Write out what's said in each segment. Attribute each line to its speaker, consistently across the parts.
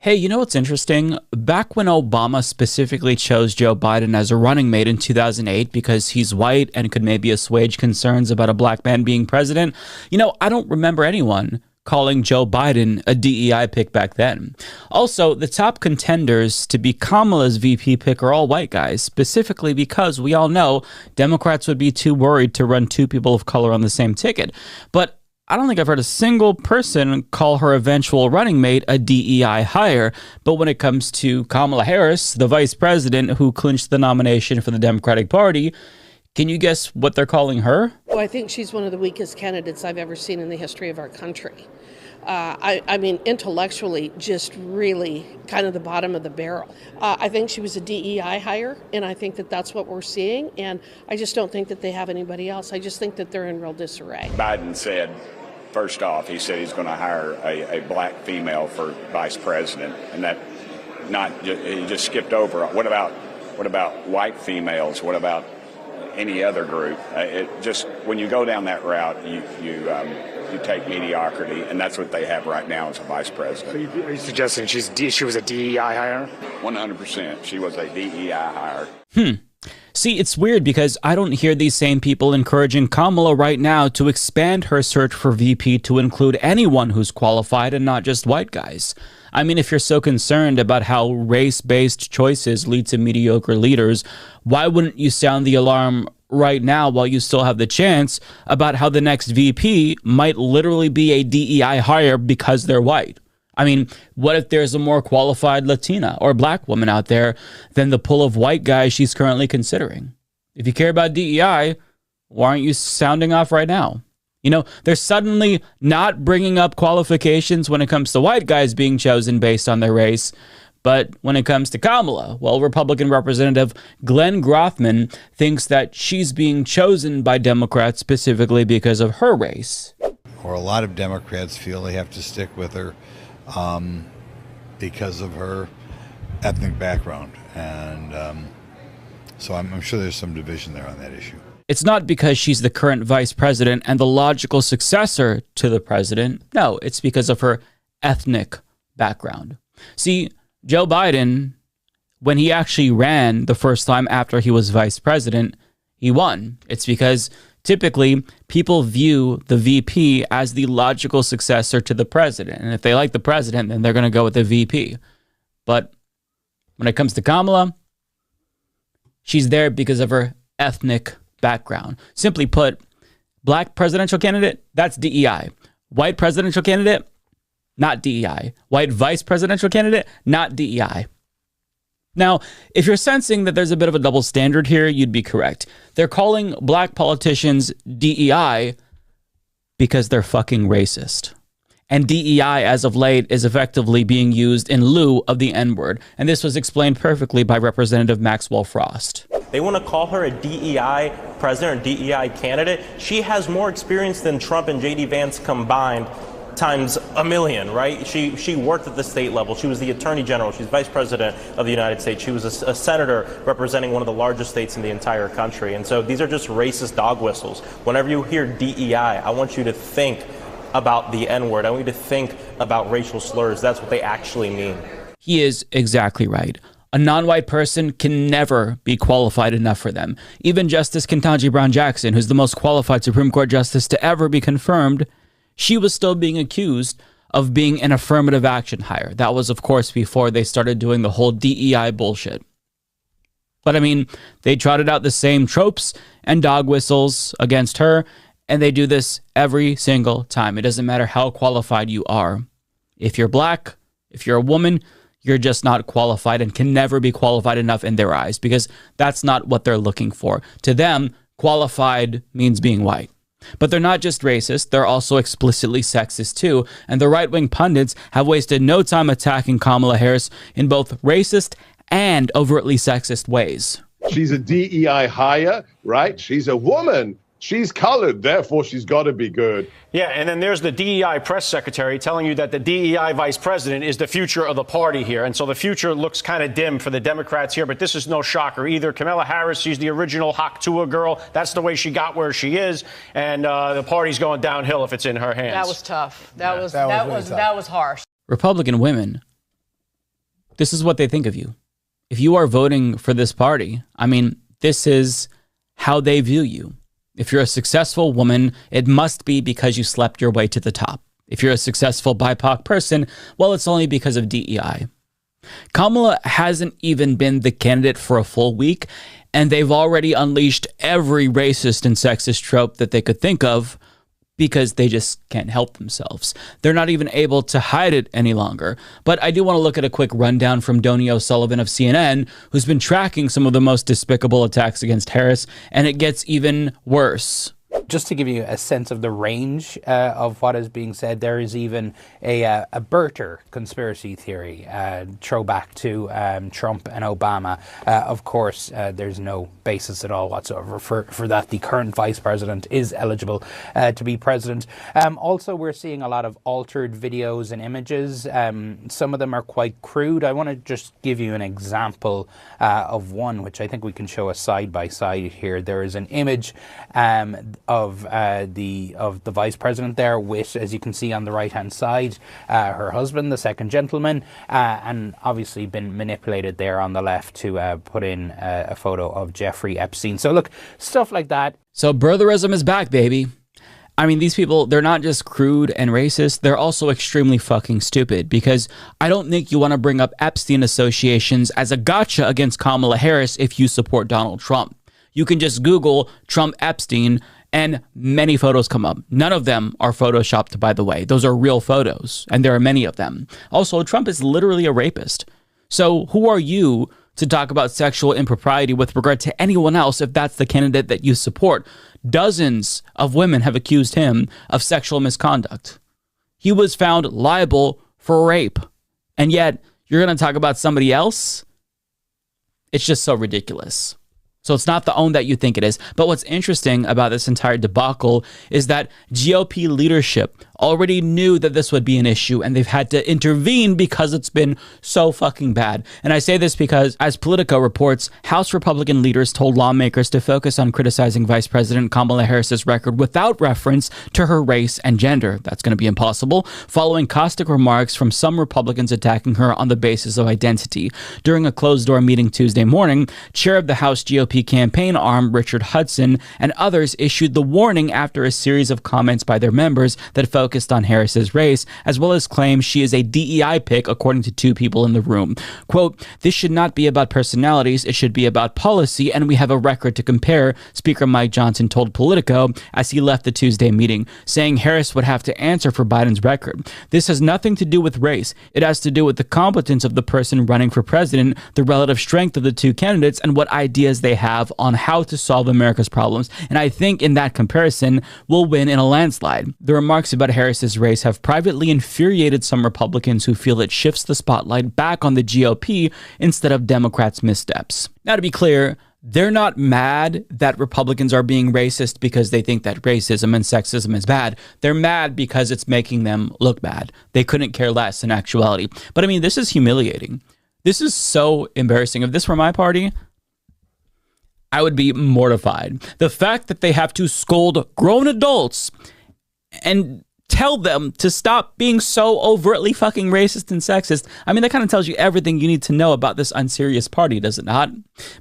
Speaker 1: Hey, you know what's interesting? Back when Obama specifically chose Joe Biden as a running mate in 2008 because he's white and could maybe assuage concerns about a black man being president, I don't remember anyone calling Joe Biden a DEI pick back then. Also, the top contenders to be Kamala's VP pick are all white guys, specifically because we all know Democrats would be too worried to run two people of color on the same ticket. But I don't think I've heard a single person call her eventual running mate a DEI hire. But when it comes to Kamala Harris, the vice president who clinched the nomination for the Democratic Party, can you guess what they're calling her?
Speaker 2: Well, I think she's one of the weakest candidates I've ever seen in the history of our country. I mean, intellectually, just really kind of the bottom of the barrel. I think she was a DEI hire, and I think that that's what we're seeing. And I just don't think that they have anybody else. I just think that they're in real disarray.
Speaker 3: Biden said, first off, he said he's going to hire a black female for vice president, and that he just skipped over. What about white females? What about any other group? When you go down that route, you take mediocrity, and that's what they have right now as a vice president.
Speaker 4: So are you suggesting she was a DEI hire?
Speaker 3: 100%. She was a DEI hire.
Speaker 1: See, it's weird because I don't hear these same people encouraging Kamala right now to expand her search for VP to include anyone who's qualified and not just white guys. I mean, if you're so concerned about how race-based choices lead to mediocre leaders, why wouldn't you sound the alarm right now while you still have the chance about how the next VP might literally be a DEI hire because they're white? I mean, what if there's a more qualified Latina or black woman out there than the pool of white guys she's currently considering? If you care about DEI, why aren't you sounding off right now? They're suddenly not bringing up qualifications when it comes to white guys being chosen based on their race. But when it comes to Kamala, well, Republican Representative Glenn Grothman thinks that she's being chosen by Democrats specifically because of her race.
Speaker 5: Or a lot of Democrats feel they have to stick with her because of her ethnic background. And so I'm sure there's some division there on that issue.
Speaker 1: It's not because she's the current vice president and the logical successor to the president. No, it's because of her ethnic background. See, Joe Biden, when he actually ran the first time after he was vice president, he won. It's because typically people view the VP as the logical successor to the president. And if they like the president, then they're going to go with the VP. But when it comes to Kamala, she's there because of her ethnic background. Simply put, black presidential candidate, that's DEI. White presidential candidate, not DEI. White vice presidential candidate, not DEI. Now, if you're sensing that there's a bit of a double standard here, you'd be correct. They're calling black politicians DEI because they're fucking racist. And DEI, as of late, is effectively being used in lieu of the N-word. And this was explained perfectly by Representative Maxwell Frost.
Speaker 6: They want to call her a DEI president or DEI candidate. She has more experience than Trump and J.D. Vance combined times a million, right? She worked at the state level. She was the attorney general. She's vice president of the United States. She was a senator representing one of the largest states in the entire country. And so these are just racist dog whistles. Whenever you hear DEI, I want you to think about the N-word. I want you to think about racial slurs. That's what they actually mean.
Speaker 1: He is exactly right. A non-white person can never be qualified enough for them. Even Justice Ketanji Brown Jackson, who's the most qualified Supreme Court justice to ever be confirmed, she was still being accused of being an affirmative action hire. That was, of course, before they started doing the whole DEI bullshit. But I mean, they trotted out the same tropes and dog whistles against her, and they do this every single time. It doesn't matter how qualified you are. If you're black, if you're a woman, you're just not qualified and can never be qualified enough in their eyes because that's not what they're looking for. To them, qualified means being white. But they're not just racist, they're also explicitly sexist too, and the right-wing pundits have wasted no time attacking Kamala Harris in both racist and overtly sexist ways.
Speaker 7: She's a DEI hire, right? She's a woman. She's colored, therefore she's got to be good.
Speaker 4: Yeah, and then there's the DEI press secretary telling you that the DEI vice president is the future of the party here. And so the future looks kind of dim for the Democrats here, but this is no shocker either. Kamala Harris, she's the original Haktua girl. That's the way she got where she is. And the party's going downhill if it's in her hands.
Speaker 8: That was tough. That was harsh.
Speaker 1: Republican women this is what they think of you. If you are voting for this party, I mean, this is how they view you. If you're a successful woman, it must be because you slept your way to the top. If you're a successful BIPOC person, well, it's only because of DEI. Kamala hasn't even been the candidate for a full week, and they've already unleashed every racist and sexist trope that they could think of because they just can't help themselves. They're not even able to hide it any longer. But I do want to look at a quick rundown from Donny O'Sullivan of CNN, who's been tracking some of the most despicable attacks against Harris, and it gets even worse.
Speaker 8: Just to give you a sense of the range of what is being said, there is even a birther conspiracy theory throwback to Trump and Obama. Of course, there's no basis at all whatsoever for that. The current vice president is eligible to be president. Also, we're seeing a lot of altered videos and images. Some of them are quite crude. I want to just give you an example of one, which I think we can show a side by side here. There is an image of the vice president there with, as you can see on the right hand side, her husband, the second gentleman, and obviously been manipulated there on the left to put in a photo of Jeffrey Epstein. So look, stuff like that.
Speaker 1: So birtherism is back, baby. I mean, these people, they're not just crude and racist, they're also extremely fucking stupid, because I don't think you want to bring up Epstein associations as a gotcha against Kamala Harris if you support Donald Trump. You can just Google Trump Epstein and many photos come up. None of them are photoshopped, by the way. Those are real photos, and there are many of them. Also, Trump is literally a rapist. So who are you to talk about sexual impropriety with regard to anyone else if that's the candidate that you support? Dozens of women have accused him of sexual misconduct. He was found liable for rape, and yet you're going to talk about somebody else? It's just so ridiculous. So it's not the own that you think it is. But what's interesting about this entire debacle is that GOP leadership already knew that this would be an issue, and they've had to intervene because it's been so fucking bad. And I say this because, as Politico reports, House Republican leaders told lawmakers to focus on criticizing Vice President Kamala Harris's record without reference to her race and gender. That's going to be impossible, following caustic remarks from some Republicans attacking her on the basis of identity. During a closed-door meeting Tuesday morning, chair of the House GOP campaign arm, Richard Hudson, and others issued the warning after a series of comments by their members that focused on Harris's race, as well as claims she is a DEI pick, according to two people in the room. Quote, "This should not be about personalities, it should be about policy, and we have a record to compare," Speaker Mike Johnson told Politico as he left the Tuesday meeting, saying Harris would have to answer for Biden's record. "This has nothing to do with race. It has to do with the competence of the person running for president, the relative strength of the two candidates, and what ideas they have on how to solve America's problems. And I think in that comparison, we'll win in a landslide." The remarks about Harris's race have privately infuriated some Republicans who feel it shifts the spotlight back on the GOP instead of Democrats' missteps. Now, to be clear, they're not mad that Republicans are being racist because they think that racism and sexism is bad. They're mad because it's making them look bad. They couldn't care less in actuality. But I mean, this is humiliating. This is so embarrassing. If this were my party, I would be mortified. The fact that they have to scold grown adults and tell them to stop being so overtly fucking racist and sexist. I mean, that kind of tells you everything you need to know about this unserious party, does it not?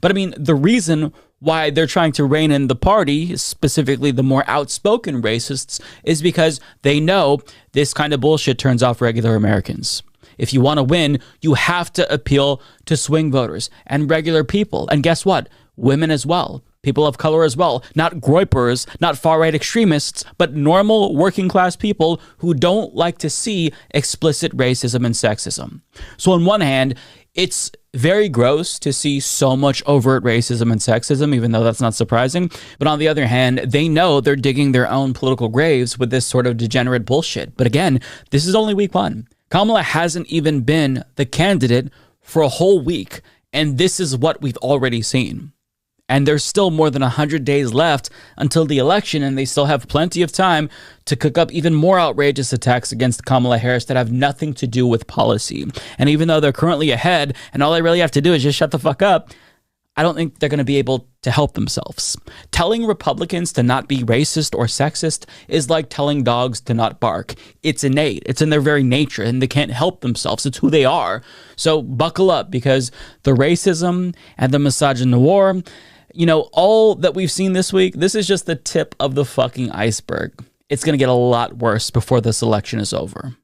Speaker 1: But I mean, the reason why they're trying to rein in the party, specifically the more outspoken racists, is because they know this kind of bullshit turns off regular Americans. If you want to win, you have to appeal to swing voters and regular people. And guess what? Women as well. People of color as well. Not groypers, not far-right extremists, but normal working-class people who don't like to see explicit racism and sexism. So on one hand, it's very gross to see so much overt racism and sexism, even though that's not surprising. But on the other hand, they know they're digging their own political graves with this sort of degenerate bullshit. But again, this is only week one. Kamala hasn't even been the candidate for a whole week, and this is what we've already seen. And there's still more than 100 days left until the election, and they still have plenty of time to cook up even more outrageous attacks against Kamala Harris that have nothing to do with policy. And even though they're currently ahead, and all they really have to do is just shut the fuck up, I don't think they're going to be able to help themselves. Telling Republicans to not be racist or sexist is like telling dogs to not bark. It's innate. It's in their very nature, and they can't help themselves. It's who they are. So buckle up, because the racism and the misogynoir, you know, all that we've seen this week, this is just the tip of the fucking iceberg. It's going to get a lot worse before this election is over.